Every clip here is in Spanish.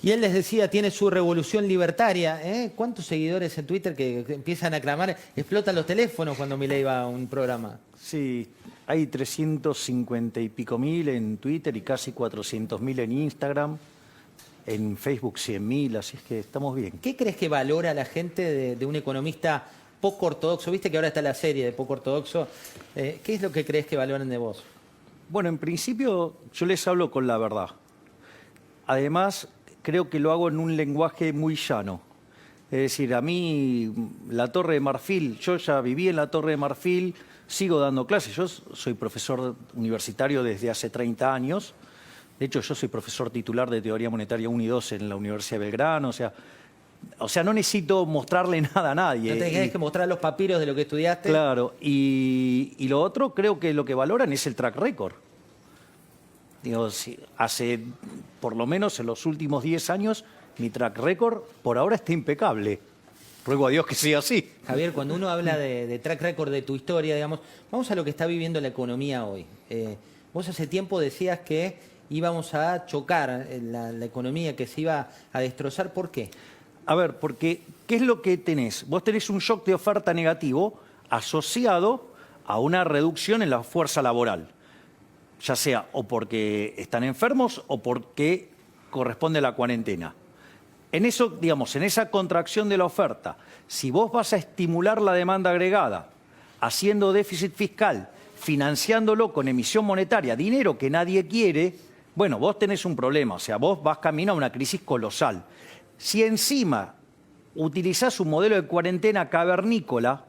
Y él les decía, tiene su revolución libertaria. ¿Cuántos seguidores en Twitter que empiezan a clamar? Explotan los teléfonos cuando Milei va a un programa. Sí, hay 350 y pico mil en Twitter y casi 400.000 en Instagram. En Facebook 100.000, así es que estamos bien. ¿Qué crees que valora la gente de un economista poco ortodoxo? Viste que ahora está la serie de poco ortodoxo. ¿Qué es lo que crees que valoran de vos? Bueno, en principio yo les hablo con la verdad. Además, creo que lo hago en un lenguaje muy llano. Es decir, a mí la Torre de Marfil, yo ya viví en la Torre de Marfil, sigo dando clases. Yo soy profesor universitario desde hace 30 años. De hecho, yo soy profesor titular de Teoría Monetaria 1 y 2 en la Universidad de Belgrano. O sea, no necesito mostrarle nada a nadie. No te tienes que mostrar los papiros de lo que estudiaste. Claro, y lo otro creo que lo que valoran es el track record. Digo, hace, por lo menos en los últimos 10 años, mi track record por ahora está impecable. Ruego a Dios que sea así. Javier, cuando uno habla de track record de tu historia, digamos, vamos a lo que está viviendo la economía hoy. Vos hace tiempo decías que íbamos a chocar la economía, que se iba a destrozar. ¿Por qué? A ver, porque ¿qué es lo que tenés? Vos tenés un shock de oferta negativo asociado a una reducción en la fuerza laboral, ya sea o porque están enfermos o porque corresponde a la cuarentena. En eso, digamos, en esa contracción de la oferta, si vos vas a estimular la demanda agregada, haciendo déficit fiscal, financiándolo con emisión monetaria, dinero que nadie quiere, bueno, vos tenés un problema, o sea, vos vas camino a una crisis colosal. Si encima utilizás un modelo de cuarentena cavernícola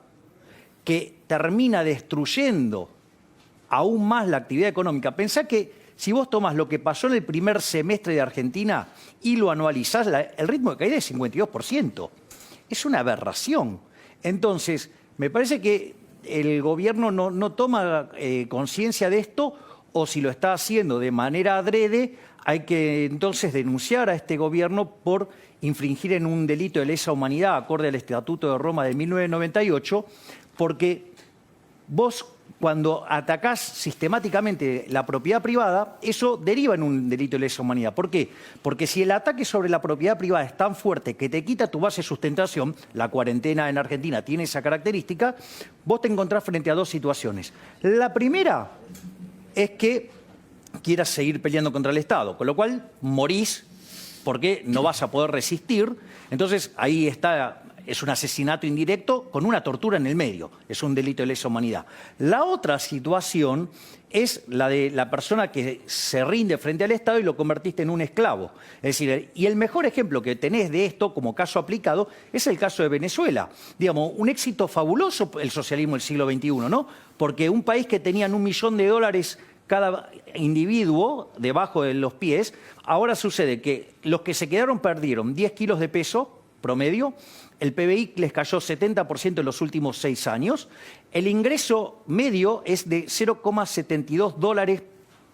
que termina destruyendo aún más la actividad económica, pensá que si vos tomás lo que pasó en el primer semestre de Argentina y lo anualizás, el ritmo de caída es 52%. Es una aberración. Entonces, me parece que el gobierno no toma conciencia de esto, o si lo está haciendo de manera adrede, hay que entonces denunciar a este gobierno por infringir en un delito de lesa humanidad, acorde al Estatuto de Roma de 1998, porque vos cuando atacás sistemáticamente la propiedad privada, eso deriva en un delito de lesa humanidad. ¿Por qué? Porque si el ataque sobre la propiedad privada es tan fuerte que te quita tu base de sustentación, la cuarentena en Argentina tiene esa característica, vos te encontrás frente a dos situaciones. La primera es que quieras seguir peleando contra el Estado, con lo cual morís porque no vas a poder resistir. Entonces ahí está, es un asesinato indirecto con una tortura en el medio, es un delito de lesa humanidad. La otra situación es la de la persona que se rinde frente al Estado y lo convertiste en un esclavo. Es decir, y el mejor ejemplo que tenés de esto como caso aplicado es el caso de Venezuela. Digamos, un éxito fabuloso el socialismo del siglo XXI, ¿no? Porque un país que tenían $1 millón cada individuo debajo de los pies, ahora sucede que los que se quedaron perdieron 10 kilos de peso promedio, el PBI les cayó 70% en los últimos 6 años, el ingreso medio es de $0,72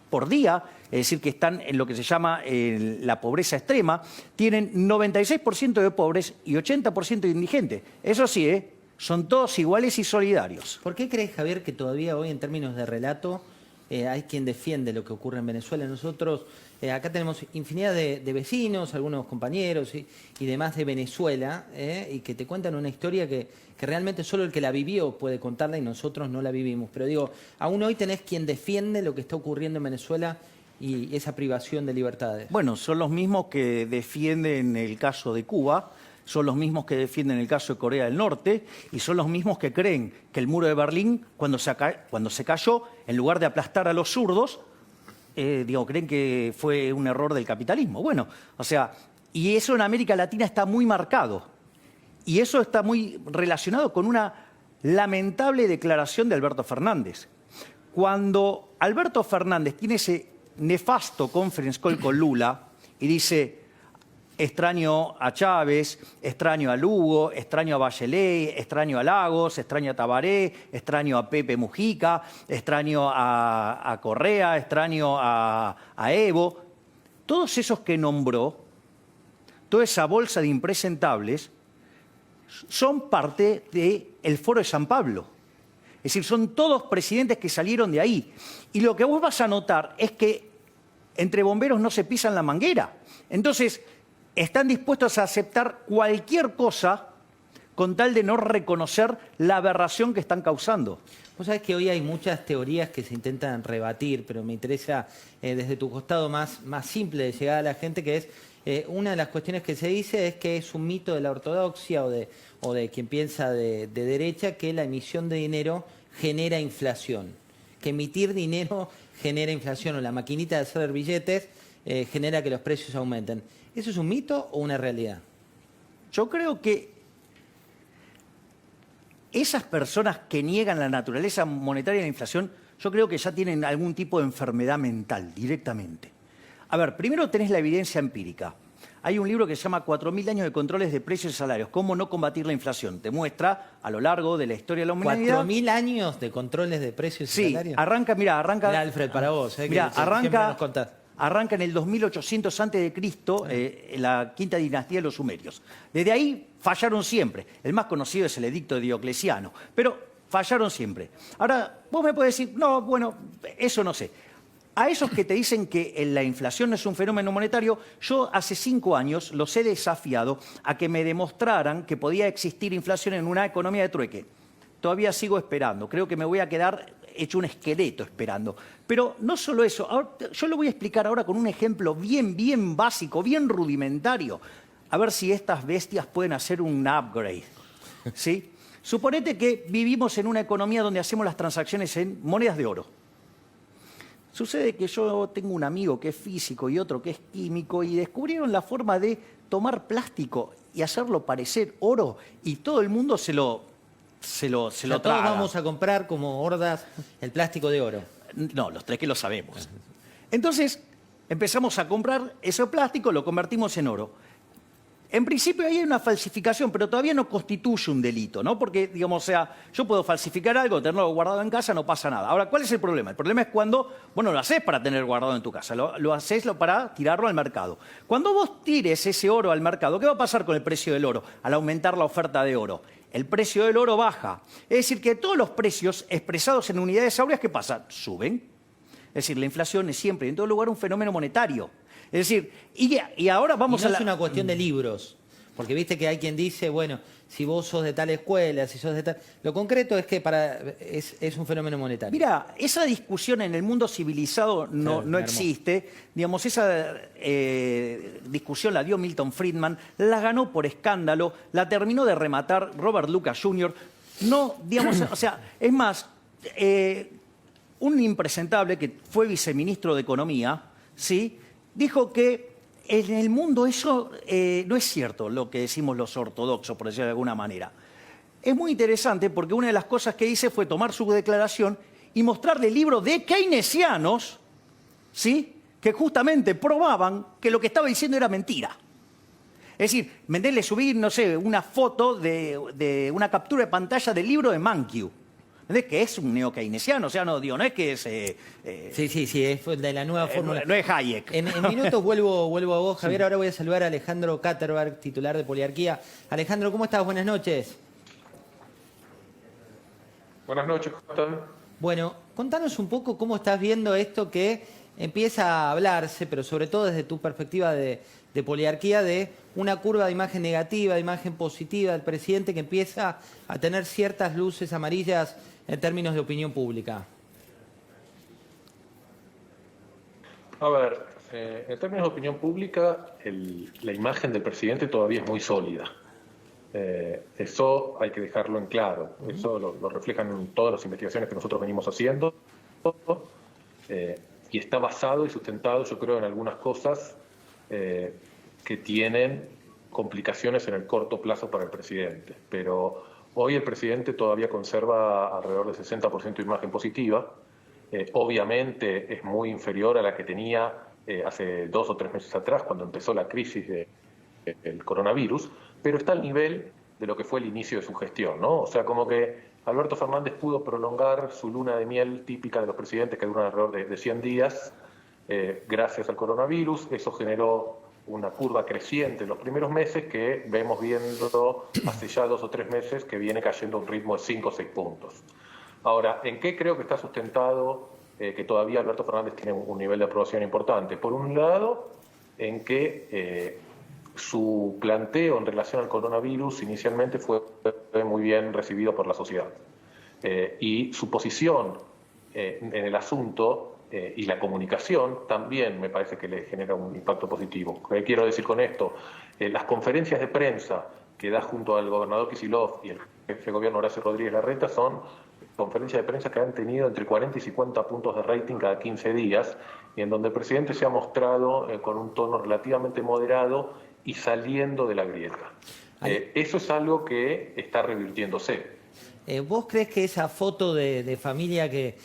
por día, es decir, que están en lo que se llama la pobreza extrema, tienen 96% de pobres y 80% de indigentes. Eso sí, son todos iguales y solidarios. ¿Por qué crees, Javier, que todavía hoy en términos de relato hay quien defiende lo que ocurre en Venezuela? Nosotros acá tenemos infinidad de vecinos, algunos compañeros y demás de Venezuela, y que te cuentan una historia que realmente solo el que la vivió puede contarla y nosotros no la vivimos. Pero digo, aún hoy tenés quien defiende lo que está ocurriendo en Venezuela y esa privación de libertades. Bueno, son los mismos que defienden el caso de Cuba, son los mismos que defienden el caso de Corea del Norte y son los mismos que creen que el muro de Berlín, cuando se cayó, en lugar de aplastar a los zurdos, creen que fue un error del capitalismo. Bueno, o sea, y eso en América Latina está muy marcado. Y eso está muy relacionado con una lamentable declaración de Alberto Fernández. Cuando Alberto Fernández tiene ese nefasto conference call con Lula y dice: extraño a Chávez, extraño a Lugo, extraño a Bachelet, extraño a Lagos, extraño a Tabaré, extraño a Pepe Mujica, extraño a Correa, extraño a Evo. Todos esos que nombró, toda esa bolsa de impresentables, son parte del Foro de San Pablo. Es decir, son todos presidentes que salieron de ahí. Y lo que vos vas a notar es que entre bomberos no se pisan la manguera. Entonces, están dispuestos a aceptar cualquier cosa con tal de no reconocer la aberración que están causando. Vos sabés que hoy hay muchas teorías que se intentan rebatir, pero me interesa desde tu costado más simple de llegar a la gente, que es una de las cuestiones que se dice es que es un mito de la ortodoxia o de quien piensa de derecha que la emisión de dinero genera inflación, que emitir dinero genera inflación o la maquinita de hacer billetes genera que los precios aumenten. ¿Eso es un mito o una realidad? Yo creo que esas personas que niegan la naturaleza monetaria de la inflación, yo creo que ya tienen algún tipo de enfermedad mental directamente. A ver, primero tenés la evidencia empírica. Hay un libro que se llama 4.000 años de controles de precios y salarios. ¿Cómo no combatir la inflación? Te muestra a lo largo de la historia de la humanidad. 4.000 años de controles de precios y salarios. Sí, arranca. Mirá, Alfred, para vos. Mirá, que siempre nos contás. arranca en el 2800 a.C., la quinta dinastía de los sumerios. Desde ahí fallaron siempre. El más conocido es el edicto de Diocleciano, pero fallaron siempre. Ahora, vos me podés decir, no, bueno, eso no sé. A esos que te dicen que la inflación no es un fenómeno monetario, yo hace 5 años los he desafiado a que me demostraran que podía existir inflación en una economía de trueque. Todavía sigo esperando. Creo que me voy a quedar hecho un esqueleto esperando. Pero no solo eso. Ahora, yo lo voy a explicar ahora con un ejemplo bien básico, bien rudimentario. A ver si estas bestias pueden hacer un upgrade. ¿Sí? Suponete que vivimos en una economía donde hacemos las transacciones en monedas de oro. Sucede que yo tengo un amigo que es físico y otro que es químico y descubrieron la forma de tomar plástico y hacerlo parecer oro y todo el mundo se lo Todos traga. vamos a comprar como hordas el plástico de oro. No, los tres que lo sabemos. Entonces empezamos a comprar ese plástico, lo convertimos en oro. En principio ahí hay una falsificación, pero todavía no constituye un delito, ¿no? Porque, digamos, o sea, yo puedo falsificar algo, tenerlo guardado en casa, no pasa nada. Ahora, ¿cuál es el problema? El problema es cuando, bueno, lo haces para tener guardado en tu casa, lo haces para tirarlo al mercado. Cuando vos tires ese oro al mercado, ¿qué va a pasar con el precio del oro al aumentar la oferta de oro? El precio del oro baja. Es decir, que todos los precios expresados en unidades áureas, ¿qué pasa? Suben. Es decir, la inflación es siempre, en todo lugar, un fenómeno monetario. Es decir, y ahora vamos y no a la... es una cuestión de libros, porque viste que hay quien dice, bueno, si vos sos de tal escuela, si sos de tal... Lo concreto es que es un fenómeno monetario. Mira, esa discusión en el mundo civilizado no existe. Digamos, esa discusión la dio Milton Friedman, la ganó por escándalo, la terminó de rematar Robert Lucas Jr. No, digamos, o sea, es más, un impresentable que fue viceministro de Economía, ¿sí?, dijo que en el mundo eso no es cierto, lo que decimos los ortodoxos, por decirlo de alguna manera. Es muy interesante porque una de las cosas que hice fue tomar su declaración y mostrarle libros de keynesianos, ¿sí?, que justamente probaban que lo que estaba diciendo era mentira. Es decir, le subí, no sé, una foto de una captura de pantalla del libro de Mankiw. ¿Entendés? Que es un neo-keynesiano, o sea, no es que es... Sí, es de la nueva fórmula. No es Hayek. En minutos vuelvo a vos, Javier. Sí. Ahora voy a saludar a Alejandro Katterberg, titular de Poliarquía. Alejandro, ¿cómo estás? Buenas noches. Buenas noches, ¿cómo están? Bueno, contanos un poco cómo estás viendo esto que empieza a hablarse, pero sobre todo desde tu perspectiva de Poliarquía, de una curva de imagen negativa, de imagen positiva del presidente que empieza a tener ciertas luces amarillas en términos de opinión pública. A ver, en términos de opinión pública, la imagen del presidente todavía es muy sólida. Eso hay que dejarlo en claro. Eso lo reflejan en todas las investigaciones que nosotros venimos haciendo. Y está basado y sustentado, yo creo, en algunas cosas que tienen complicaciones en el corto plazo para el presidente. Pero hoy el presidente todavía conserva alrededor del 60% de imagen positiva. Obviamente es muy inferior a la que tenía hace 2 o 3 meses atrás, cuando empezó la crisis del coronavirus, pero está al nivel de lo que fue el inicio de su gestión, ¿no? O sea, como que Alberto Fernández pudo prolongar su luna de miel típica de los presidentes, que duran alrededor de 100 días, gracias al coronavirus. Eso generó una curva creciente en los primeros meses que vemos viendo hace ya 2 o 3 meses que viene cayendo a un ritmo de 5 o 6 puntos. Ahora, ¿en qué creo que está sustentado que todavía Alberto Fernández tiene un nivel de aprobación importante? Por un lado, en que su planteo en relación al coronavirus inicialmente fue muy bien recibido por la sociedad. Y su posición en el asunto y la comunicación también me parece que le genera un impacto positivo. ¿Qué quiero decir con esto? Las conferencias de prensa que da junto al gobernador Kicillof y el jefe de gobierno Horacio Rodríguez Larreta son conferencias de prensa que han tenido entre 40 y 50 puntos de rating cada 15 días, y en donde el presidente se ha mostrado con un tono relativamente moderado y saliendo de la grieta. Eso es algo que está revirtiéndose. ¿Vos crees que esa foto de familia que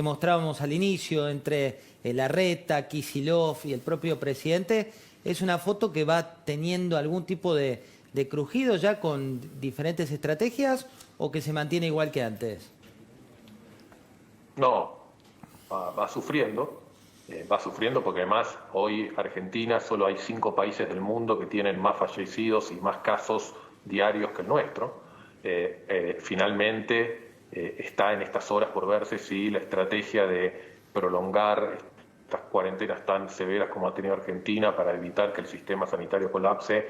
mostrábamos al inicio entre Larreta, Kicillof y el propio presidente es una foto que va teniendo algún tipo de crujido ya con diferentes estrategias o que se mantiene igual que antes? No, va sufriendo. Va sufriendo porque además hoy Argentina solo hay 5 países del mundo que tienen más fallecidos y más casos diarios que el nuestro. Finalmente está en estas horas por verse si la estrategia de prolongar estas cuarentenas tan severas como ha tenido Argentina para evitar que el sistema sanitario colapse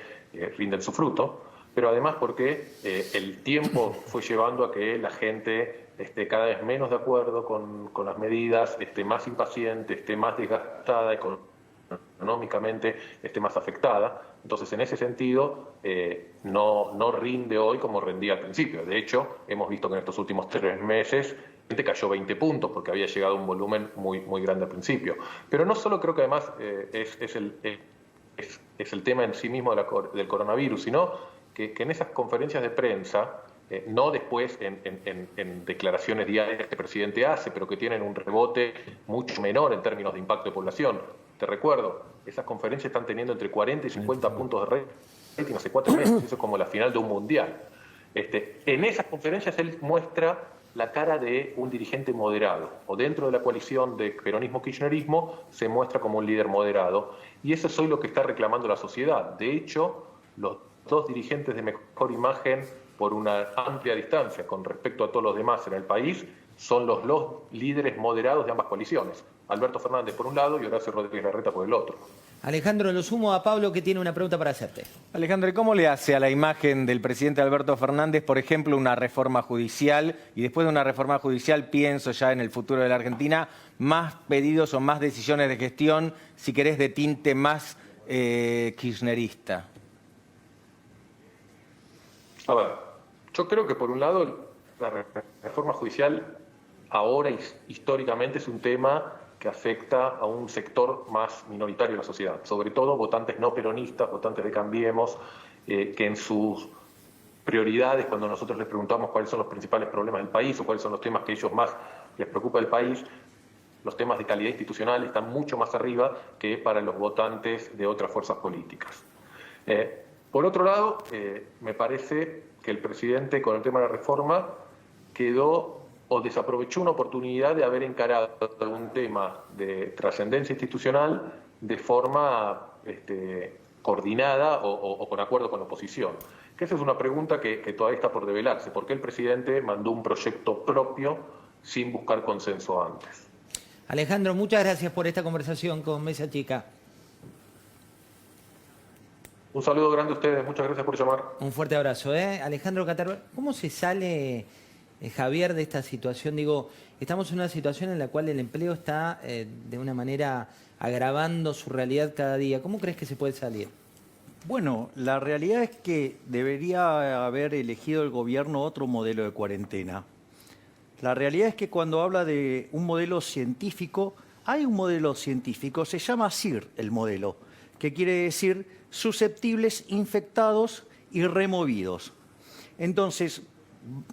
rinden su fruto, pero además porque el tiempo fue llevando a que la gente esté cada vez menos de acuerdo con las medidas, esté más impaciente, esté más desgastada económicamente, esté más afectada. Entonces, en ese sentido, no rinde hoy como rendía al principio. De hecho, hemos visto que en estos últimos 3 meses cayó 20 puntos porque había llegado a un volumen muy grande al principio. Pero no solo creo que además es el tema en sí mismo del coronavirus, sino que en esas conferencias de prensa, no después en declaraciones diarias que el presidente hace, pero que tienen un rebote mucho menor en términos de impacto de población. Te recuerdo, esas conferencias están teniendo entre 40 y 50 puntos de rating hace 4 meses, eso es como la final de un mundial. En esas conferencias él muestra la cara de un dirigente moderado, o dentro de la coalición de peronismo-kirchnerismo se muestra como un líder moderado, y eso es hoy lo que está reclamando la sociedad. De hecho, los 2 dirigentes de mejor imagen por una amplia distancia con respecto a todos los demás en el país son los líderes moderados de ambas coaliciones. Alberto Fernández por un lado y Horacio Rodríguez Larreta por el otro. Alejandro, lo sumo a Pablo que tiene una pregunta para hacerte. Alejandro, ¿cómo le hace a la imagen del presidente Alberto Fernández, por ejemplo, una reforma judicial? Y después de una reforma judicial, pienso ya en el futuro de la Argentina, más pedidos o más decisiones de gestión, si querés, de tinte más kirchnerista. A ver, yo creo que por un lado la reforma judicial ahora históricamente es un tema que afecta a un sector más minoritario de la sociedad, sobre todo votantes no peronistas, votantes de Cambiemos, que en sus prioridades, cuando nosotros les preguntamos cuáles son los principales problemas del país o cuáles son los temas que a ellos más les preocupa del país, los temas de calidad institucional están mucho más arriba que para los votantes de otras fuerzas políticas. Por otro lado, me parece que el presidente con el tema de la reforma quedó o desaprovechó una oportunidad de haber encarado un tema de trascendencia institucional de forma coordinada o con acuerdo con la oposición. Que esa es una pregunta que todavía está por develarse. ¿Por qué el presidente mandó un proyecto propio sin buscar consenso antes? Alejandro, muchas gracias por esta conversación con Mesa Chica. Un saludo grande a ustedes, muchas gracias por llamar. Un fuerte abrazo, ¿eh? Alejandro Catarro, ¿cómo se sale, Javier, de esta situación? Digo, estamos en una situación en la cual el empleo está de una manera agravando su realidad cada día. ¿Cómo crees que se puede salir? Bueno, la realidad es que debería haber elegido el gobierno otro modelo de cuarentena. La realidad es que cuando habla de un modelo científico, hay un modelo científico, se llama SIR el modelo, que quiere decir susceptibles, infectados y removidos. Entonces,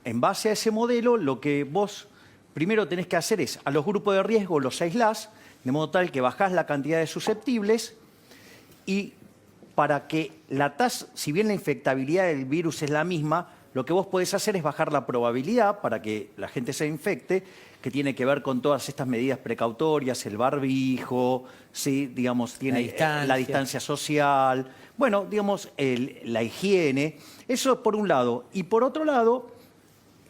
en base a ese modelo, lo que vos primero tenés que hacer es, a los grupos de riesgo los aislás, de modo tal que bajás la cantidad de susceptibles y para que la tasa, si bien la infectabilidad del virus es la misma, lo que vos podés hacer es bajar la probabilidad para que la gente se infecte, que tiene que ver con todas estas medidas precautorias, el barbijo, ¿sí? Digamos, tiene la distancia social, bueno, digamos, la higiene. Eso por un lado. Y por otro lado,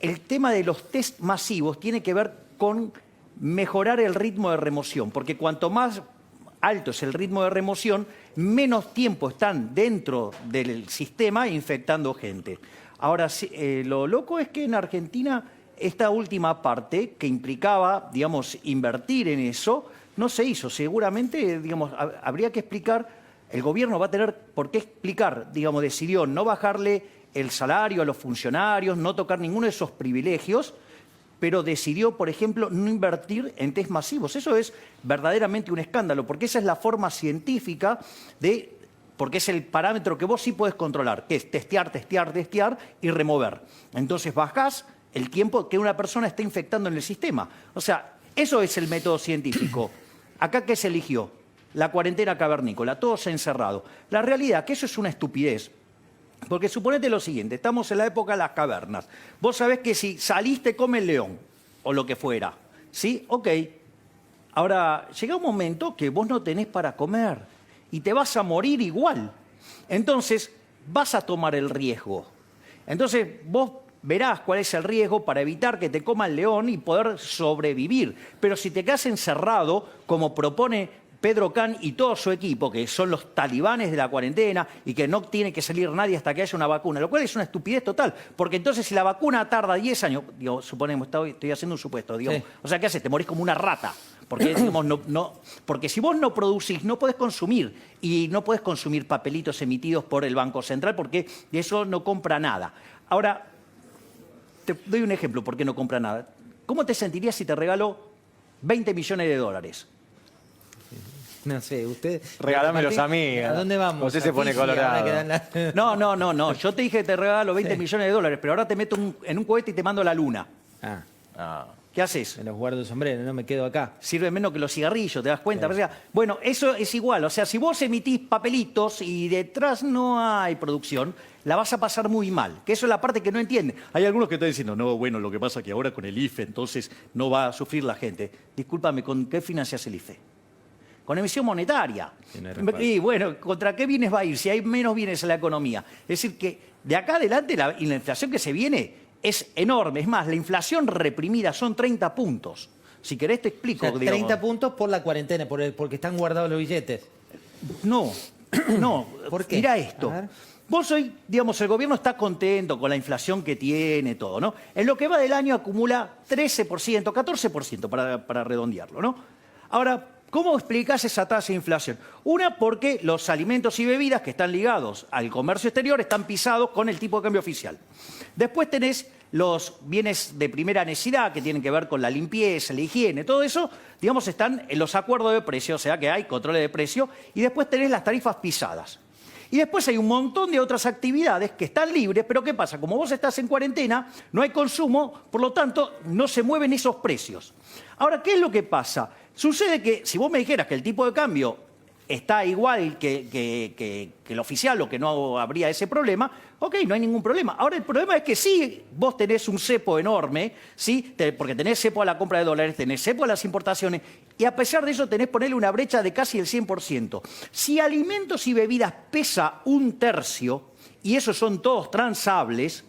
el tema de los test masivos tiene que ver con mejorar el ritmo de remoción, porque cuanto más alto es el ritmo de remoción, menos tiempo están dentro del sistema infectando gente. Ahora, lo loco es que en Argentina esta última parte, que implicaba, digamos, invertir en eso, no se hizo. Seguramente, digamos, habría que explicar, el gobierno va a tener por qué explicar, digamos, decidió no bajarle el salario a los funcionarios, no tocar ninguno de esos privilegios, pero decidió, por ejemplo, no invertir en test masivos. Eso es verdaderamente un escándalo, porque esa es la forma científica porque es el parámetro que vos sí podés controlar, que es testear y remover. Entonces bajás el tiempo que una persona está infectando en el sistema. O sea, eso es el método científico. ¿Acá qué se eligió? La cuarentena cavernícola, todos encerrados. La realidad es que eso es una estupidez. Porque suponete lo siguiente, estamos en la época de las cavernas. Vos sabés que si salís te come el león, o lo que fuera. ¿Sí? Ok. Ahora, llega un momento que vos no tenés para comer y te vas a morir igual. Entonces, vas a tomar el riesgo. Entonces, vos verás cuál es el riesgo para evitar que te coma el león y poder sobrevivir. Pero si te quedas encerrado, como propone Pedro Can y todo su equipo, que son los talibanes de la cuarentena y que no tiene que salir nadie hasta que haya una vacuna, lo cual es una estupidez total, porque entonces si la vacuna tarda 10 años, digo, suponemos, estoy haciendo un supuesto, digamos, sí. O sea, ¿qué haces? Te morís como una rata, porque, digamos, porque si vos no producís, no podés consumir, y no podés consumir papelitos emitidos por el Banco Central, porque de eso no compra nada. Ahora, te doy un ejemplo, ¿por qué no compra nada? ¿Cómo te sentirías si te regalo 20 millones de dólares? No sé, usted... Regálamelos a mí. ¿A dónde vamos? José se pone colorado. No. Yo te dije que te regalo 20 millones de dólares, pero ahora te meto en un cohete y te mando a la luna. ¿Qué haces? Me los guardo el sombrero, no me quedo acá. Sirve menos que los cigarrillos, ¿te das cuenta? Sí. O sea, bueno, eso es igual. O sea, si vos emitís papelitos y detrás no hay producción, la vas a pasar muy mal. Que eso es la parte que no entiende. Hay algunos que están diciendo, no, bueno, lo que pasa es que ahora con el IFE, entonces no va a sufrir la gente. Discúlpame, ¿con qué financias el IFE? Con emisión monetaria. Y bueno, ¿contra qué bienes va a ir si hay menos bienes en la economía? Es decir, que de acá adelante la inflación que se viene es enorme. Es más, la inflación reprimida son 30 puntos. Si querés te explico. O sea, 30 puntos por la cuarentena, porque están guardados los billetes. No. ¿Por qué? Mira esto. Vos hoy, digamos, el gobierno está contento con la inflación que tiene, todo, ¿no? En lo que va del año acumula 13%, 14% para redondearlo, ¿no? Ahora, ¿cómo explicás esa tasa de inflación? Una, porque los alimentos y bebidas que están ligados al comercio exterior están pisados con el tipo de cambio oficial. Después tenés los bienes de primera necesidad que tienen que ver con la limpieza, la higiene, todo eso, digamos, están en los acuerdos de precio, o sea que hay controles de precio, y después tenés las tarifas pisadas. Y después hay un montón de otras actividades que están libres, pero ¿qué pasa? Como vos estás en cuarentena, no hay consumo, por lo tanto, no se mueven esos precios. Ahora, ¿qué es lo que pasa? Sucede que si vos me dijeras que el tipo de cambio está igual que el oficial o que no habría ese problema, ok, no hay ningún problema. Ahora el problema es que sí, vos tenés un cepo enorme, ¿sí? Porque tenés cepo a la compra de dólares, tenés cepo a las importaciones, y a pesar de eso tenés ponerle una brecha de casi el 100%. Si alimentos y bebidas pesa 1/3, y esos son todos transables,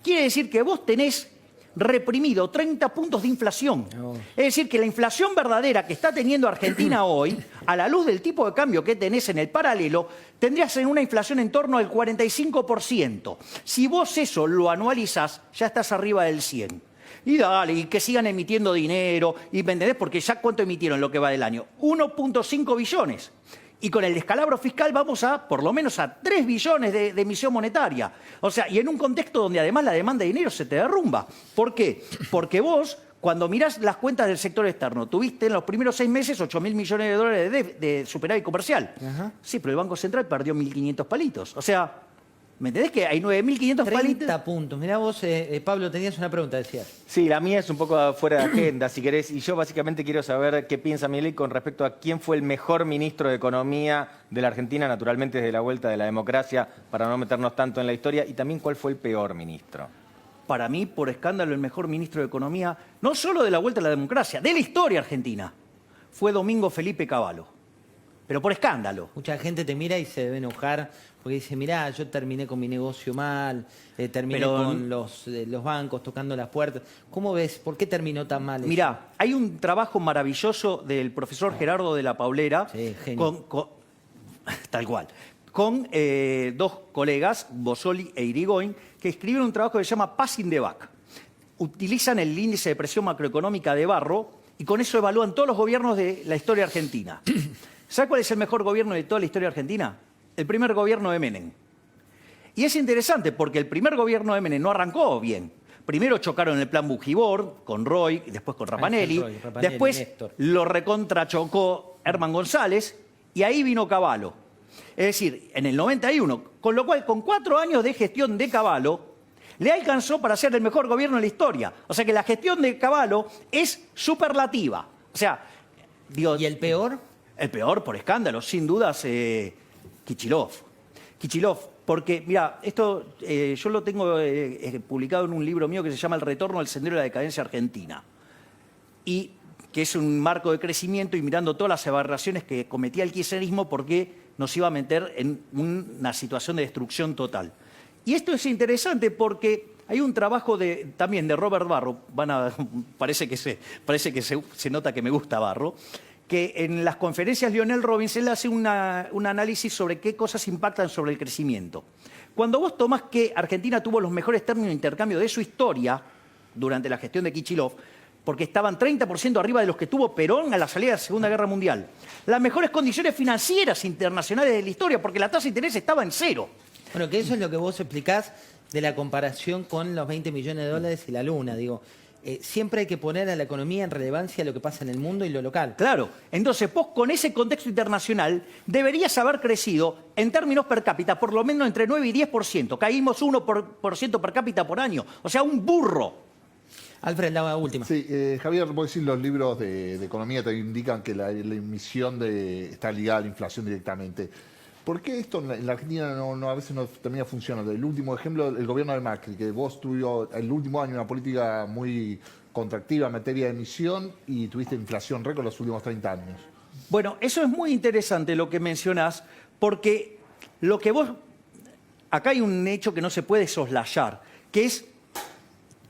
quiere decir que vos tenés reprimido 30 puntos de inflación. Oh. Es decir, que la inflación verdadera que está teniendo Argentina hoy, a la luz del tipo de cambio que tenés en el paralelo, tendrías en una inflación en torno al 45%. Si vos eso lo anualizás, ya estás arriba del 100%. Y dale, y que sigan emitiendo dinero, y ¿me entendés? Porque ya ¿cuánto emitieron lo que va del año? 1.5 billones. Y con el descalabro fiscal vamos por lo menos a 3 billones de emisión monetaria. O sea, y en un contexto donde además la demanda de dinero se te derrumba. ¿Por qué? Porque vos, cuando mirás las cuentas del sector externo, tuviste en los primeros 6 meses 8.000 millones de dólares de superávit comercial. Ajá. Sí, pero el Banco Central perdió 1.500 palitos. O sea, ¿me entendés que hay 9.500 palitos? 30 puntos. Mirá vos, Pablo, tenías una pregunta, decías. Sí, la mía es un poco fuera de agenda, si querés. Y yo básicamente quiero saber qué piensa Milei con respecto a quién fue el mejor ministro de Economía de la Argentina, naturalmente desde la vuelta de la democracia, para no meternos tanto en la historia, y también cuál fue el peor ministro. Para mí, por escándalo, el mejor ministro de Economía, no solo de la vuelta a la democracia, de la historia argentina, fue Domingo Felipe Cavallo. pero por escándalo. Mucha gente te mira y se debe enojar porque dice, mirá, yo terminé con mi negocio mal, terminé con los bancos tocando las puertas. ¿Cómo ves? ¿Por qué terminó tan mal eso? Mirá, hay un trabajo maravilloso del profesor Gerardo de la Paulera, Sí, genio. tal cual, con dos colegas, Bossoli e Irigoyen, que escribieron un trabajo que se llama Passing the Buck. Utilizan el índice de presión macroeconómica de Barro y con eso evalúan todos los gobiernos de la historia argentina. ¿Sabe cuál es el mejor gobierno de toda la historia argentina? El primer gobierno de Menem. Y es interesante porque el primer gobierno de Menem no arrancó bien. Primero chocaron el plan Bujibor con Roy, y después con Rapanelli. Después Néstor. lo recontrachocó Herman González y ahí vino Cavallo. Es decir, en el 91. Con lo cual, con 4 años de gestión de Cavallo, le alcanzó para ser el mejor gobierno de la historia. O sea que la gestión de Cavallo es superlativa. O sea, digo, ¿Y el peor? el peor, por escándalo, sin dudas, Kichilov. Kichilov, porque, mira, esto yo lo tengo publicado en un libro mío que se llama El retorno al sendero de la decadencia argentina. Y que es un marco de crecimiento y mirando todas las aberraciones que cometía el kirchnerismo porque nos iba a meter en una situación de destrucción total. Y esto es interesante porque hay un trabajo también de Robert Barro, parece que se nota que me gusta Barro, que en las conferencias Lionel Robbins él hace un análisis sobre qué cosas impactan sobre el crecimiento. Cuando vos tomás que Argentina tuvo los mejores términos de intercambio de su historia durante la gestión de Kichilov, porque estaban 30% arriba de los que tuvo Perón a la salida de la Segunda Guerra Mundial, las mejores condiciones financieras internacionales de la historia, porque la tasa de interés estaba en 0. Bueno, que eso es lo que vos explicás de la comparación con los 20 millones de dólares y la luna. Digo, siempre hay que poner a la economía en relevancia lo que pasa en el mundo y lo local. Claro, entonces vos con ese contexto internacional deberías haber crecido en términos per cápita por lo menos entre 9 y 10%. Caímos 1% per cápita por año, o sea, un burro. Alfred, la última. Sí, Javier, vos decís los libros de economía te indican que la emisión está ligada a la inflación directamente. ¿Por qué esto en la Argentina a veces no termina funcionando? El último ejemplo, el gobierno de Macri, que vos tuviste el último año una política muy contractiva en materia de emisión y tuviste inflación récord los últimos 30 años. Bueno, eso es muy interesante lo que mencionás, porque lo que vos... Acá hay un hecho que no se puede soslayar, que es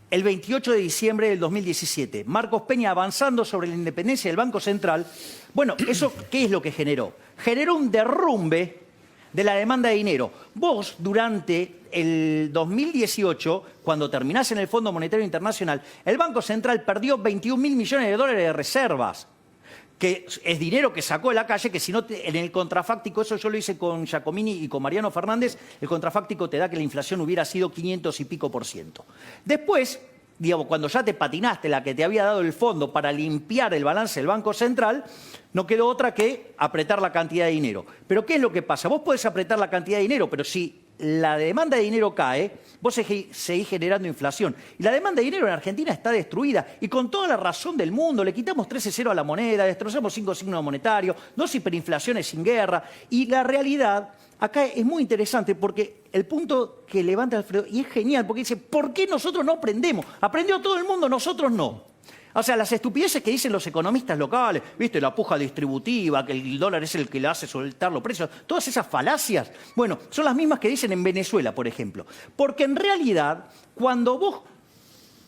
el 28 de diciembre del 2017. Marcos Peña avanzando sobre la independencia del Banco Central. Bueno, ¿eso qué es lo que generó? Generó un derrumbe de la demanda de dinero. Vos, durante el 2018, cuando terminás en el Fondo Monetario Internacional, el Banco Central perdió 21.000 millones de dólares de reservas, que es dinero que sacó de la calle, que si no, en el contrafáctico, eso yo lo hice con Giacomini y con Mariano Fernández, el contrafáctico te da que la inflación hubiera sido 500 y pico %. Después, digamos, cuando ya te patinaste la que te había dado el fondo para limpiar el balance del Banco Central, no quedó otra que apretar la cantidad de dinero. Pero ¿qué es lo que pasa? Vos podés apretar la cantidad de dinero, pero si la demanda de dinero cae, vos seguís generando inflación. Y la demanda de dinero en Argentina está destruida. Y con toda la razón del mundo, le quitamos 13-0 a la moneda, destrozamos 5 signos monetarios, 2 hiperinflaciones sin guerra. Y la realidad acá es muy interesante porque el punto que levanta Alfredo, y es genial, porque dice, ¿por qué nosotros no aprendemos? Aprendió todo el mundo, nosotros no. O sea, las estupideces que dicen los economistas locales, ¿viste? La puja distributiva, que el dólar es el que le hace soltar los precios, todas esas falacias, bueno, son las mismas que dicen en Venezuela, por ejemplo. Porque en realidad, cuando vos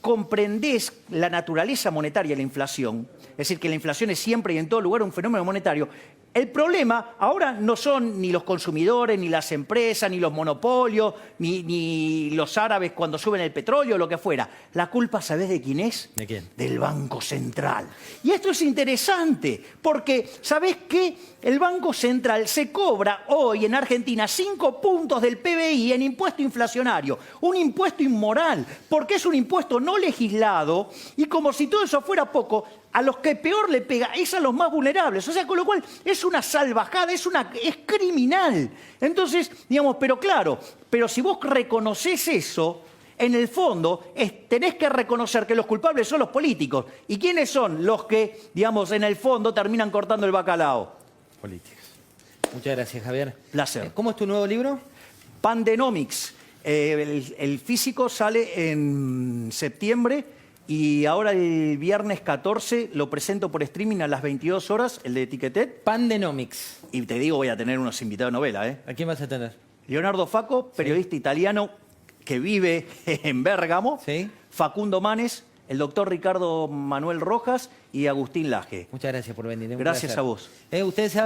comprendés la naturaleza monetaria de la inflación, es decir, que la inflación es siempre y en todo lugar un fenómeno monetario, el problema ahora no son ni los consumidores, ni las empresas, ni los monopolios, ni los árabes cuando suben el petróleo, lo que fuera. La culpa, ¿sabés de quién es? ¿De quién? Del Banco Central. Y esto es interesante, porque ¿sabés qué? El Banco Central se cobra hoy en Argentina 5 puntos del PBI en impuesto inflacionario. Un impuesto inmoral, porque es un impuesto no legislado y como si todo eso fuera poco, a los que peor le pega es a los más vulnerables. O sea, con lo cual es una salvajada, es criminal. Entonces, digamos, pero claro, pero si vos reconoces eso, en el fondo tenés que reconocer que los culpables son los políticos. ¿Y quiénes son los que, digamos, en el fondo terminan cortando el bacalao? Políticos. Muchas gracias, Javier. Placer. ¿Cómo es tu nuevo libro? Pandenomics. El físico sale en septiembre Y ahora el viernes 14 lo presento por streaming a las 22 horas, el de Etiquetet. Pandenomics. Y te digo, voy a tener unos invitados de novela, ¿eh? ¿A quién vas a tener? Leonardo Facco, periodista italiano que vive en Bérgamo. Sí. Facundo Manes, el doctor Ricardo Manuel Rojas y Agustín Laje. Muchas gracias por venir. Un Gracias placer. a vos. Ustedes saben